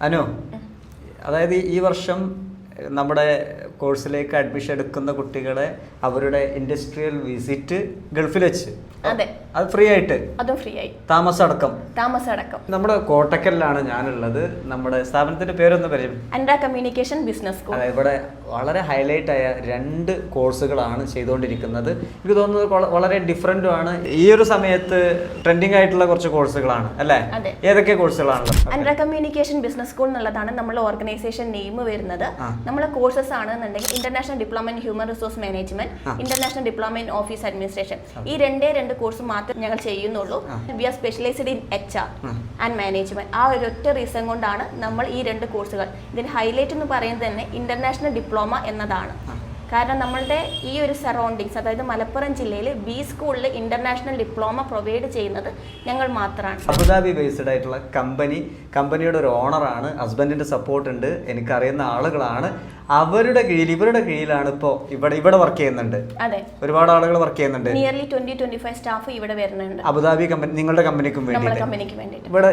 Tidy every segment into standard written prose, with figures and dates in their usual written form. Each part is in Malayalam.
അനു, അതായത് ഈ വർഷം നമ്മുടെ കോഴ്സിലേക്ക് അഡ്മിഷൻ എടുക്കുന്ന കുട്ടികളെ അവരുടെ ഇൻഡസ്ട്രിയൽ വിസിറ്റ് ഗൾഫിൽ വെച്ച് അത് ഫ്രീ ആയിട്ട്, അതും ഫ്രീ ആയി, താമസമടക്കം. നമ്മുടെ കോട്ടക്കലിലാണ് ഞാനുള്ളത്. നമ്മുടെ സ്ഥാപനത്തിന്റെ പേരൊന്ന് പറയും. അൻഡ്ര കമ്മ്യൂണിക്കേഷൻ ബിസിനസ് സ്കൂൾ. ഇവിടെ വളരെ ഹൈലൈറ്റ് ആയ 2 കോഴ്സുകളാണ് ചെയ്തുകൊണ്ടിരിക്കുന്നത്. എനിക്ക് തോന്നുന്നത് വളരെ ഡിഫറൻറ്റുമാണ്. ഈ ഒരു സമയത്ത് ട്രെൻഡിങ് ആയിട്ടുള്ള കുറച്ച് കോഴ്സുകളാണ് അല്ലേ? ഏതൊക്കെ കോഴ്സുകളാണല്ലോ? അൻഡ്ര കമ്മ്യൂണിക്കേഷൻ ബിസിനസ് സ്കൂൾ എന്നുള്ളതാണ് നമ്മുടെ ഓർഗനൈസേഷൻ നെയിം വരുന്നത്. നമ്മളെ കോഴ്സസ് ആണെന്നുണ്ടെങ്കിൽ international diploma in human resource management, international diploma in office administration. ഈ രണ്ട് കോഴ്സ് മാത്രം ഞങ്ങൾ ചെയ്യുന്നുള്ളൂ. We are specialised in HR and management. ആ ഒരൊറ്റ റീസൺ കൊണ്ടാണ് നമ്മൾ ഈ 2 കോഴ്സുകൾ. ഇതിന് ഹൈലൈറ്റ് എന്ന് പറയുന്നത് തന്നെ ഇന്റർനാഷണൽ ഡിപ്ലോമ എന്നതാണ്. കാരണം നമ്മളുടെ ഈ ഒരു സറൗണ്ടിങ്സ്, അതായത് മലപ്പുറം ജില്ലയിൽ ബി സ്കൂളിൽ ഇന്റർനാഷണൽ ഡിപ്ലോമ പ്രൊവൈഡ് ചെയ്യുന്നത് ഞങ്ങൾ മാത്രമാണ്. അബുദാബി ബേസ്ഡ് ആയിട്ടുള്ള കമ്പനിയുടെ ഒരു ഓണറാണ്. ഹസ്ബൻഡിന്റെ സപ്പോർട്ട് ഉണ്ട്, എനിക്കറിയുന്ന ആളുകളാണ്. ഇവരുടെ കീഴിലാണ് ഇപ്പോൾ ഇവിടെ വർക്ക് ചെയ്യുന്നുണ്ട്. അതെ, ഒരുപാട് ആളുകൾ വർക്ക് ചെയ്യുന്നുണ്ട്. നിയർലി 20-25 സ്റ്റാഫ് ഇവിടെ വരുന്നുണ്ട്. അബുദാബി കമ്പനി, നിങ്ങളുടെ കമ്പനിക്കും വേണ്ടി ഇവിടെ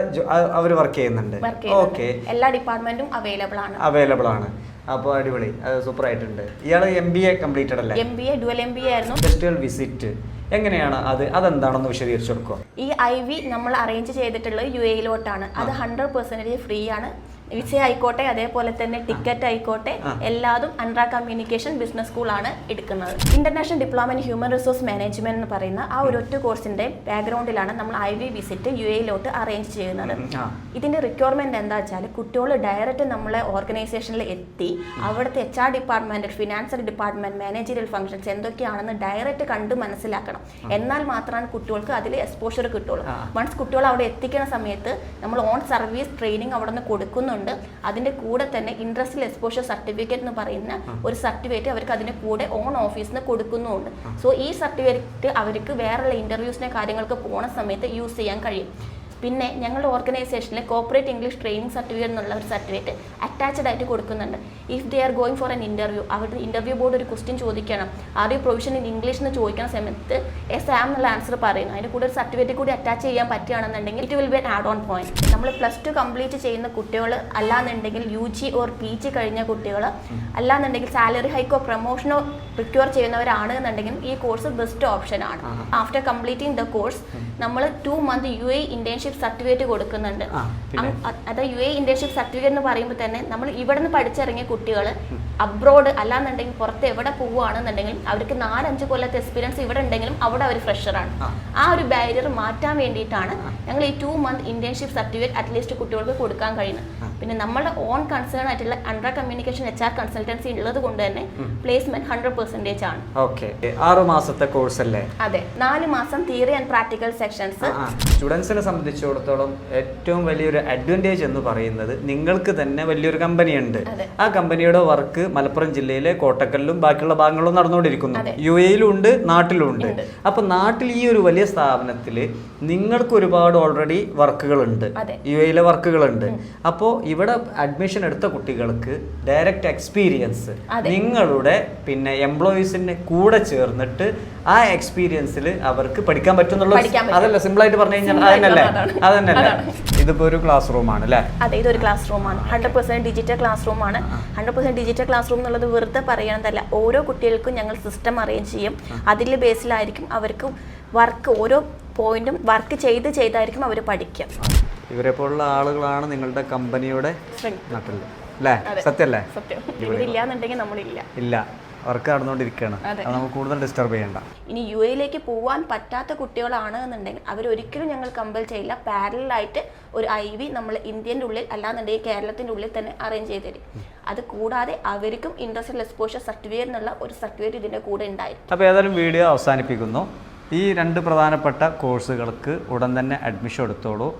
അവർ വർക്ക് ചെയ്യുന്നുണ്ട്. ഓക്കെ, എല്ലാ ഡിപ്പാർട്ട്മെന്റും അവൈലബിൾ ആണ്. അപ്പോൾ അടിപൊളി, സൂപ്പർ ആയിട്ടുണ്ട്. ഇയാൾ MBA കംപ്ലീറ്റഡ് അല്ലേ? MBA ഡുവൽ MBA ആയിരുന്നു. ഇൻഡസ്ട്രിയൽ വിസിറ്റ് എങ്ങനെയാണ് അതെന്താണെന്ന് വിശദീകരിച്ചു കൊടുക്കുക. ഈ IV നമ്മൾ അറേഞ്ച് ചെയ്തിട്ടുള്ളത് UAE-ലോട്ടാണ്. അത് 100% ഫ്രീ ആണ്. വിസ ആയിക്കോട്ടെ, അതേപോലെ തന്നെ ടിക്കറ്റ് ആയിക്കോട്ടെ, എല്ലാതും അൻഡ്ര കമ്മ്യൂണിക്കേഷൻ ബിസിനസ് സ്കൂളാണ് എടുക്കുന്നത്. International diploma in human resource management എന്ന് പറയുന്ന ആ ഒരൊറ്റ കോഴ്സിന്റെ ബാക്ക്ഗ്രൗണ്ടിലാണ് നമ്മൾ IV വിസിറ്റ് UAE-ലോട്ട് അറേഞ്ച് ചെയ്യുന്നത്. ഇതിന്റെ റിക്വയർമെന്റ് എന്താ വെച്ചാൽ, കുട്ടികൾ ഡയറക്റ്റ് നമ്മളെ ഓർഗനൈസേഷനിൽ എത്തി അവിടുത്തെ HR department, financial department, managerial functions എന്തൊക്കെയാണെന്ന് ഡയറക്റ്റ് കണ്ട് മനസ്സിലാക്കണം. എന്നാൽ മാത്രമാണ് കുട്ടികൾക്ക് അതിൽ എക്സ്പോഷർ കിട്ടുള്ളൂ. വൺസ് കുട്ടികൾ അവിടെ എത്തിക്കുന്ന സമയത്ത് നമ്മൾ ഓൺ സർവീസ് ട്രെയിനിങ് അവിടെ നിന്ന് കൊടുക്കുന്നുണ്ട്. അതിന്റെ കൂടെ തന്നെ ഇൻഡസ്ട്രിയൽ എക്സ്പോഷർ സർട്ടിഫിക്കറ്റ് എന്ന് പറയുന്ന ഒരു സർട്ടിഫിക്കറ്റ് അവർക്ക് അതിന്റെ കൂടെ ഓൺ ഓഫീസിൽ നിന്ന് കൊടുക്കുന്നുണ്ട്. സോ ഈ സർട്ടിഫിക്കറ്റ് അവർക്ക് വേറെയുള്ള ഇന്റർവ്യൂസിനെ കാര്യങ്ങൾക്ക് പോണ സമയത്ത് യൂസ് ചെയ്യാൻ കഴിയും. പിന്നെ ഞങ്ങളുടെ ഓർഗനൈസേഷനിൽ കോർപ്പറേറ്റ് ഇംഗ്ലീഷ് ട്രെയിനിങ് സർട്ടിഫിക്കറ്റ് എന്നുള്ള ഒരു സർട്ടിഫിക്കറ്റ് അറ്റാച്ച്ഡ് ആയിട്ട് കൊടുക്കുന്നുണ്ട്. If they are going for N interview, അവരുടെ ഇൻ്റർവ്യൂ ബോർഡ് ഒരു ക്വസ്റ്റ്യൻ ചോദിക്കണം, ആദ്യ പ്രൊവിഷൻ ഇൻ ഇംഗ്ലീഷ് എന്ന് ചോദിക്കുന്ന സമയത്ത് എസ് ആം എന്നുള്ള ആൻസർ പറയുന്നു. അതിൻ്റെ കൂടെ ഒരു സർട്ടിഫിക്കറ്റ് കൂടി അറ്റാച്ച് ചെയ്യാൻ പറ്റുകയാണെന്നുണ്ടെങ്കിൽ it will be an add on point. നമ്മൾ +2 കംപ്ലീറ്റ് ചെയ്യുന്ന കുട്ടികൾ, അല്ലാന്നുണ്ടെങ്കിൽ UG ഓർ PG കഴിഞ്ഞ കുട്ടികൾ, അല്ലാന്നുണ്ടെങ്കിൽ സാലറി ഹൈക്കോ പ്രൊമോഷനോ റിക്വയർ ചെയ്യുന്നവരാണ് എന്നുണ്ടെങ്കിൽ ഈ കോഴ്സ് ബെസ്റ്റ് ഓപ്ഷൻ ആണ്. ആഫ്റ്റർ കംപ്ലീറ്റിംഗ് ദ കോഴ്സ് നമ്മൾ 2 month UAE ഇന്റേൺഷിപ്പ് സർട്ടിഫിക്കറ്റ് കൊടുക്കുന്നുണ്ട്. അതായത് UAE ഇന്റേൺഷിപ്പ് സർട്ടിഫിക്കറ്റ് എന്ന് പറയുമ്പോൾ തന്നെ നമ്മൾ ഇവിടെ നിന്ന് പഠിച്ചിറങ്ങിയ കുട്ടികൾ അബ്രോഡ് അല്ലാന്നുണ്ടെങ്കിൽ പുറത്ത് എവിടെ പോവുകയാണെന്നുണ്ടെങ്കിലും അവർക്ക് 4-5 കൊല്ലത്തെ എക്സ്പീരിയൻസ് ഇവിടെ ഉണ്ടെങ്കിലും അവിടെ അവർ ഫ്രഷറാണ്. ആ ഒരു ബാരിയർ മാറ്റാൻ വേണ്ടിയിട്ടാണ് ഞങ്ങൾ ഈ 2 month ഇന്റേൺഷിപ്പ് സർട്ടിഫിക്കറ്റ് അറ്റ്ലീസ്റ്റ് കുട്ടികൾക്ക് കൊടുക്കാൻ കഴിയുന്നത്. പിന്നെ നമ്മുടെ ഓൺ കൺസേൺ ആയിട്ടുള്ള അൻഡ്ര കമ്മ്യൂണിക്കേഷൻ HR കൺസൾട്ടൻസി ഉള്ളത് കൊണ്ട് തന്നെ പ്ലേസ്മെന്റ് 100% ആണ്. 6 മാസത്തെ കോഴ്സ് അല്ലേ? അതെ, 4 മാസം തിയറി ആൻഡ് പ്രാക്ടിക്കൽ സെക്ഷൻസ്. സ്റ്റുഡൻസിനെ സംബന്ധിച്ചിടത്തോളം ഏറ്റവും വലിയൊരു അഡ്വാൻറ്റേജ് എന്ന് പറയുന്നത് നിങ്ങൾക്ക് തന്നെ വലിയൊരു കമ്പനി ഉണ്ട്. ആ കമ്പനിയുടെ വർക്ക് മലപ്പുറം ജില്ലയിലെ കോട്ടക്കലിലും ബാക്കിയുള്ള ഭാഗങ്ങളിലും നടന്നുകൊണ്ടിരിക്കുന്നു. UAE-ലും ഉണ്ട്, നാട്ടിലും ഉണ്ട്. അപ്പൊ നാട്ടിൽ ഈ ഒരു വലിയ സ്ഥാപനത്തിൽ നിങ്ങൾക്ക് ഒരുപാട് ഓൾറെഡി വർക്കുകളുണ്ട്, UAE-ലെ വർക്കുകളുണ്ട്. അപ്പോൾ ഇവിടെ അഡ്മിഷൻ എടുത്ത കുട്ടികൾക്ക് ഡയറക്റ്റ് എക്സ്പീരിയൻസ് നിങ്ങളുടെ പിന്നെ എംപ്ലോയീസിന്റെ കൂടെ ചേർന്നിട്ട് ആ എക്സ്പീരിയൻസിൽ അവർക്ക് പഠിക്കാൻ പറ്റുന്നുള്ള, അതല്ല സിമ്പിൾ ആയിട്ട് പറഞ്ഞു കഴിഞ്ഞാൽ അതന്നല്ലേ. ഇതിപ്പോ ഒരു ക്ലാസ് റൂം ആണ് അല്ലേ? അതെ, ഇതൊരു ക്ലാസ് റൂം ആണ്. 100% ഡിജിറ്റൽ ക്ലാസ് റൂം ആണ്. 100% ഡിജിറ്റൽ ക്ലാസ് റൂം എന്നുള്ളത് വെറുതെ പറയണതല്ല. ഓരോ കുട്ടികൾക്കും ഞങ്ങൾ സിസ്റ്റം അറേഞ്ച് ചെയ്യും. അതിന്റെ ബേസിലായിരിക്കും അവർക്ക് വർക്ക്, ഓരോ പോയിന്റും വർക്ക് ചെയ്തായിരിക്കും അവർ പഠിക്കുക. ഇവരെ പോലുള്ള ആളുകളാണ് നിങ്ങളുടെ കമ്പനിയുടെ നട്ടിൽ അല്ലേ? സത്യല്ലേ? സത്യം. ഇവരില്ലാന്നുണ്ടെങ്കിൽ നമ്മളില്ല. വർക്ക് നടന്നുകൊണ്ടിരിക്കുകയാണ്. നമുക്ക് കൂടുതൽ ഡിസ്റ്റർബ് ചെയ്യണ്ട. ഇനി UAE-ലേക്ക് പോകാൻ പറ്റാത്ത കുട്ടികളാണ് എന്നുണ്ടെങ്കിൽ അവരൊരിക്കലും ഞങ്ങൾ കമ്പൽ ചെയ്യില്ല. പാരലായിട്ട് ഒരു IV നമ്മൾ ഇന്ത്യൻ്റെ ഉള്ളിൽ അല്ലാന്നുണ്ടെങ്കിൽ കേരളത്തിൻ്റെ ഉള്ളിൽ തന്നെ അറേഞ്ച് ചെയ്ത് തരും. അത് കൂടാതെ അവർക്കും ഇൻഡസ്ട്രിയൽ എക്സ്പോഷർ സർട്ടിഫിക്കറ്റ് എന്നുള്ള ഒരു സർട്ടിഫിക്കറ്റ് ഇതിൻ്റെ കൂടെ ഉണ്ടായിരിക്കും. അപ്പോൾ ഏതായാലും വീഡിയോ അവസാനിപ്പിക്കുന്നു. ഈ 2 പ്രധാനപ്പെട്ട കോഴ്സുകൾക്ക് ഉടൻ തന്നെ അഡ്മിഷൻ എടുത്തോളൂ.